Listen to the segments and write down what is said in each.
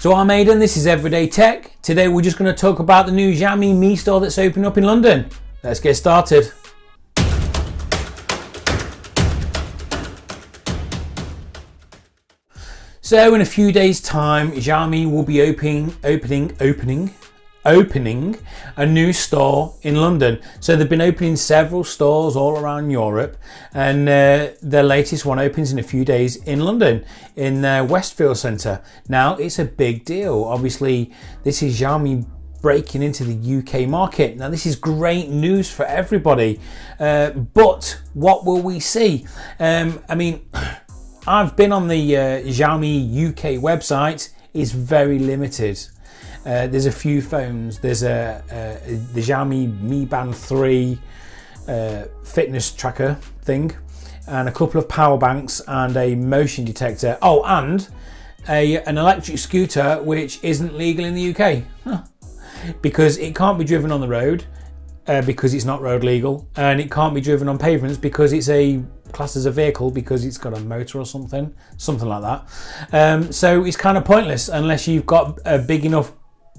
So I'm Aidan, this is Everyday Tech. Today we're just going to talk about the new Xiaomi Mi store that's opening up in London. Let's get started. So in a few days time, Xiaomi will be opening a new store in London. So they've been opening several stores all around Europe, and their latest one opens in a few days in London in their Westfield Centre. Now it's a big deal. Obviously this is Xiaomi breaking into the UK market. Now this is great news for everybody, but what will we see? I mean, I've been on the Xiaomi UK website. It's very limited. There's a few phones. There's the Xiaomi Mi Band 3 fitness tracker thing, and a couple of power banks and a motion detector. Oh, and an electric scooter which isn't legal in the UK because it can't be driven on the road because it's not road legal, and it can't be driven on pavements because it's classed as a vehicle because it's got a motor or something like that. So it's kind of pointless unless you've got a big enough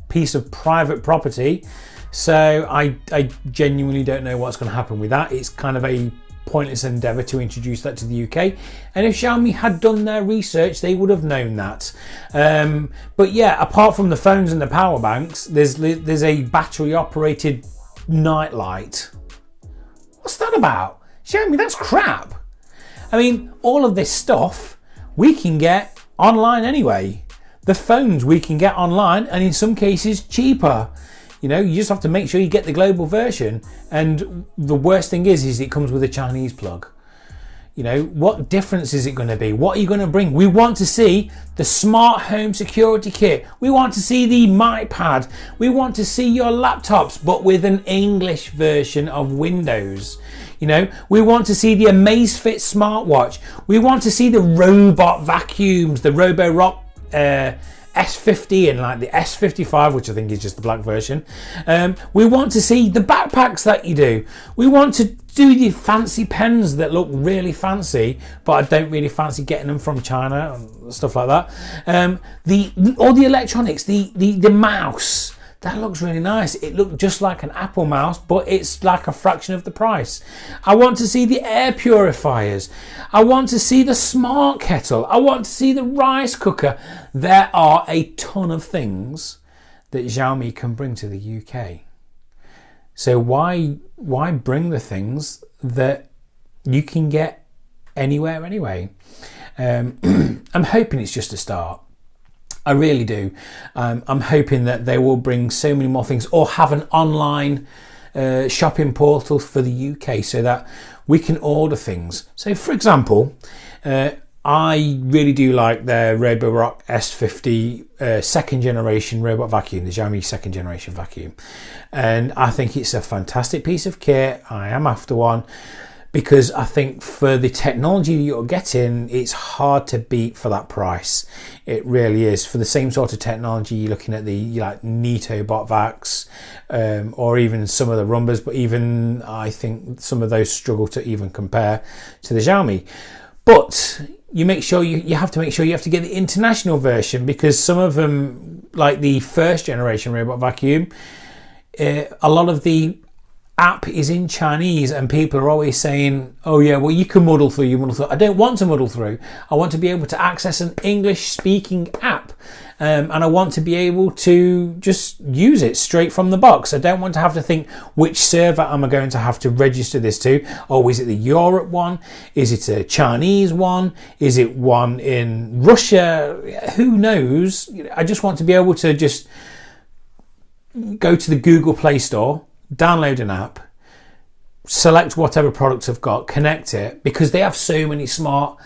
piece of private property. So I genuinely don't know what's going to happen with that. It's kind of a pointless endeavour to introduce that to the UK, and if Xiaomi had done their research they would have known that. But yeah, apart from the phones and the power banks, there's a battery operated night light. What's that about? Xiaomi, that's crap. I mean, all of this stuff we can get online anyway. The phones we can get online, and in some cases cheaper. You know, you just have to make sure you get the global version. And the worst thing is it comes with a Chinese plug. You know, what difference is it going to be? What are you going to bring? We want to see the smart home security kit. We want to see the MyPad. We want to see your laptops, but with an English version of Windows. You know, we want to see the Amazfit smartwatch. We want to see the robot vacuums, the Roborock S50 and like the S55, which I think is just the black version. We want to see the backpacks that you do. We want to do the fancy pens that look really fancy, but I don't really fancy getting them from China and stuff like that. All the electronics, the mouse. That looks really nice. It looked just like an Apple mouse, but it's like a fraction of the price. I want to see the air purifiers. I want to see the smart kettle. I want to see the rice cooker. There are a ton of things that Xiaomi can bring to the UK. So why bring the things that you can get anywhere anyway? I'm hoping it's just a start. I really do. I'm hoping that they will bring so many more things, or have an online shopping portal for the UK so that we can order things. So for example, I really do like their Roborock S50 second generation robot vacuum, the Xiaomi second generation vacuum. And I think it's a fantastic piece of kit. I am after one, because I think for the technology you're getting, it's hard to beat for that price. It really is. For the same sort of technology, you're looking at the Neato bot vacs, or even some of the Rumbas, but even I think some of those struggle to even compare to the Xiaomi. But you have to make sure you have to get the international version, because some of them, like the first generation robot vacuum, a lot of the app is in Chinese, and people are always saying, oh yeah, well you can muddle through, I don't want to muddle through. I want to be able to access an English speaking app, and I want to be able to just use it straight from the box. I don't want to have to think, which server am I going to have to register this to? Oh, is it the Europe one? Is it a Chinese one? Is it one in Russia? Who knows? I just want to be able to just go to the Google Play Store, download an app, select whatever products I've got, connect it, because they have so many smart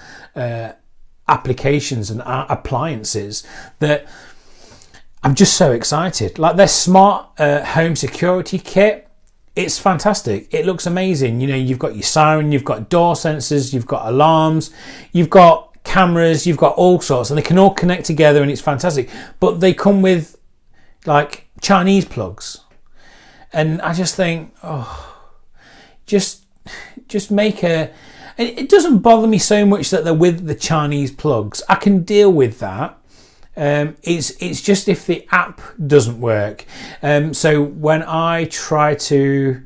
applications and appliances that I'm just so excited. Like their smart home security kit, it's fantastic. It looks amazing. You know, you've got your siren, you've got door sensors, you've got alarms, you've got cameras, you've got all sorts, and they can all connect together, and it's fantastic. But they come with like Chinese plugs. And I just think, just make a... It doesn't bother me so much that they're with the Chinese plugs. I can deal with that. It's just if the app doesn't work. So when I try to,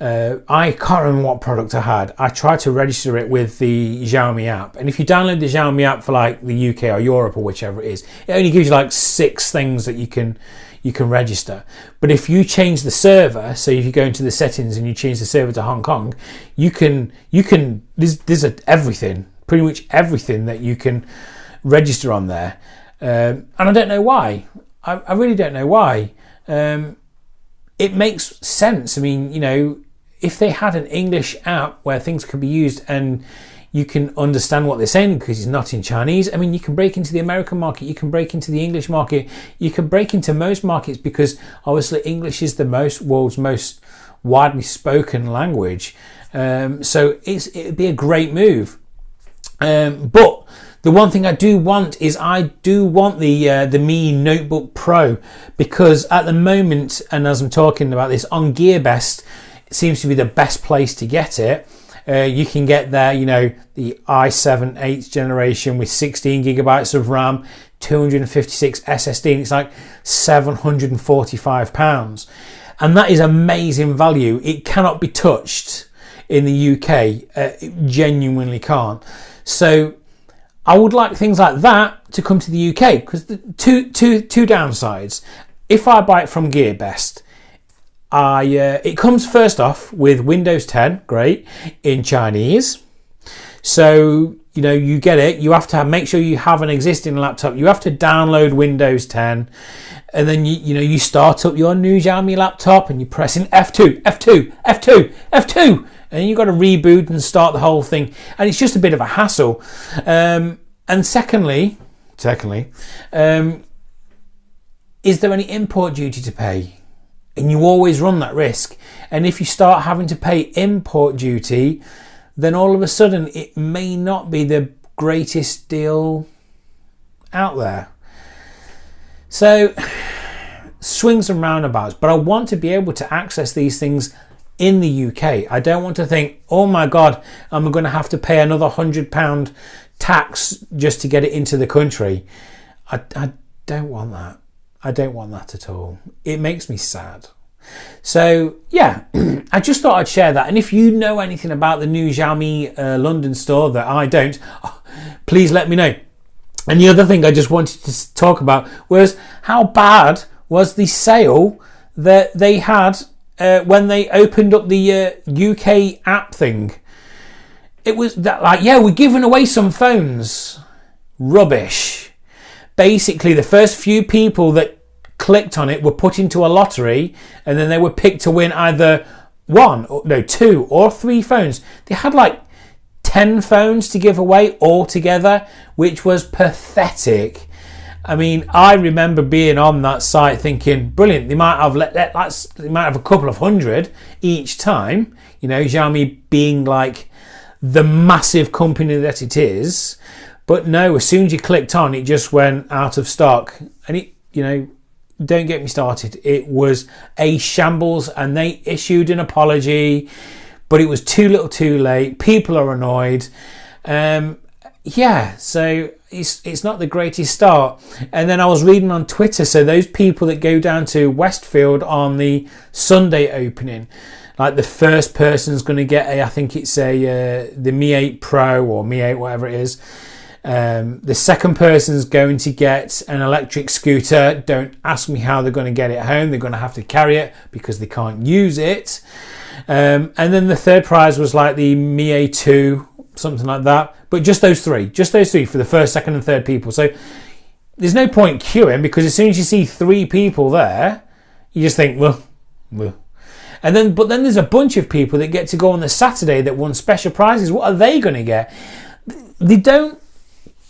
I can't remember what product I had. I tried to register it with the Xiaomi app, and if you download the Xiaomi app for like the UK or Europe or whichever it is, it only gives you like 6 things that you can register. But if you change the server, so if you go into the settings and you change the server to Hong Kong, you can there's everything, pretty much everything that you can register on there. And I don't know why. I really don't know why. It makes sense. I mean, you know, if they had an English app where things could be used and you can understand what they're saying because it's not in Chinese. I mean, you can break into the American market, you can break into the English market, you can break into most markets because obviously English is the world's most widely spoken language. So it'd be a great move. But the one thing I do want is the Mi Notebook Pro, because at the moment, and as I'm talking about this, on GearBest, it seems to be the best place to get it. You can get there, you know, the i7 8th generation with 16 gigabytes of RAM, 256 SSD, and it's like £745. And that is amazing value. It cannot be touched in the UK. It genuinely can't. So I would like things like that to come to the UK, because the two downsides. If I buy it from GearBest, it comes first off with Windows 10, great, in Chinese. So, you know, you get it. You have to make sure you have an existing laptop. You have to download Windows 10, and then you start up your new Xiaomi laptop and you're pressing F2, F2, F2, F2, and you've got to reboot and start the whole thing, and it's just a bit of a hassle. And secondly, is there any import duty to pay? And you always run that risk. And if you start having to pay import duty, then all of a sudden it may not be the greatest deal out there. So swings and roundabouts, but I want to be able to access these things in the UK. I don't want to think, oh my God, I'm going to have to pay another £100 tax just to get it into the country. I don't want that. I don't want that at all. It makes me sad. So yeah, I just thought I'd share that. And if you know anything about the new Xiaomi London store that I don't, please let me know. And the other thing I just wanted to talk about was how bad was the sale that they had when they opened up the UK app thing. It was that, like, yeah, we're giving away some phones. Rubbish. Basically, the first few people that clicked on it were put into a lottery, and then they were picked to win either 2 or 3 phones. They had like 10 phones to give away altogether, which was pathetic. I mean, I remember being on that site thinking, brilliant, they might have they might have a couple of hundred each time. You know, Xiaomi being like the massive company that it is. But no, as soon as you clicked on, it just went out of stock. And it, you know, don't get me started. It was a shambles, and they issued an apology, but it was too little too late. People are annoyed. Yeah, so it's not the greatest start. And then I was reading on Twitter, so those people that go down to Westfield on the Sunday opening, like the first person's going to get I think it's the Mi 8 Pro or Mi 8, whatever it is. The second person's going to get an electric scooter. Don't ask me how they're going to get it home. They're going to have to carry it because they can't use it. And then the third prize was like the Mi A2, something like that. But just those three for the first, second and third people. So there's no point queuing, because as soon as you see 3 people there, you just think, well. But then there's a bunch of people that get to go on the Saturday that won special prizes. What are they going to get? They don't.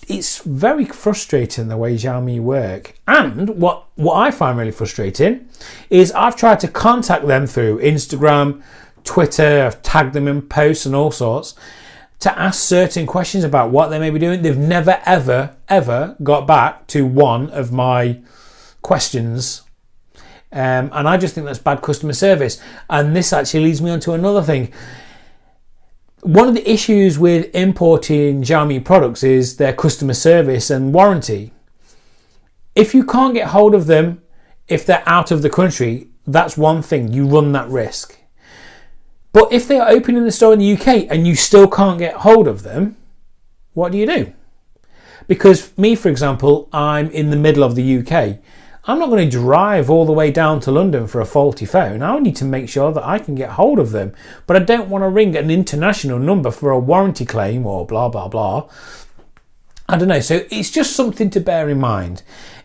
It's very frustrating the way Xiaomi work. And what I find really frustrating is I've tried to contact them through Instagram, Twitter, I've tagged them in posts and all sorts to ask certain questions about what they may be doing. They've never, ever got back to one of my questions. And I just think that's bad customer service. And this actually leads me on to another thing. One of the issues with importing Xiaomi products is their customer service and warranty. If you can't get hold of them, if they're out of the country, that's one thing, you run that risk. But if they are open in the store in the UK and you still can't get hold of them, what do you do? Because me, for example, I'm in the middle of the UK. I'm not going to drive all the way down to London for a faulty phone. I need to make sure that I can get hold of them. But I don't want to ring an international number for a warranty claim or blah, blah, blah. I don't know. So it's just something to bear in mind.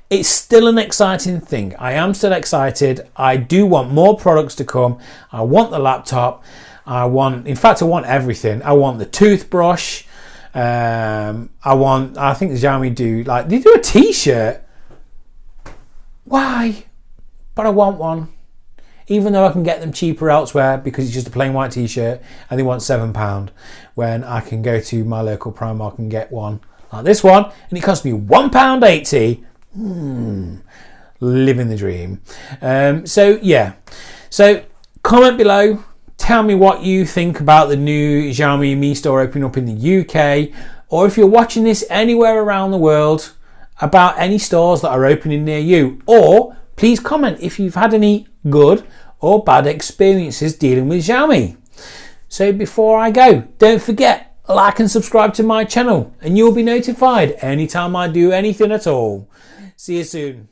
It's still an exciting thing. I am still excited. I do want more products to come. I want the laptop. In fact, I want everything. I want the toothbrush. I think Xiaomi they do a t-shirt. Why? But I want one. Even though I can get them cheaper elsewhere because it's just a plain white t-shirt and they want £7, when I can go to my local Primark and get one like this one and it costs me £1.80. Living the dream. So comment below. Tell me what you think about the new Xiaomi Mi Store opening up in the UK, or if you're watching this anywhere around the world, about any stores that are opening near you. Or please comment if you've had any good or bad experiences dealing with Xiaomi. So before I go, don't forget, like and subscribe to my channel and you'll be notified anytime I do anything at all. See you soon.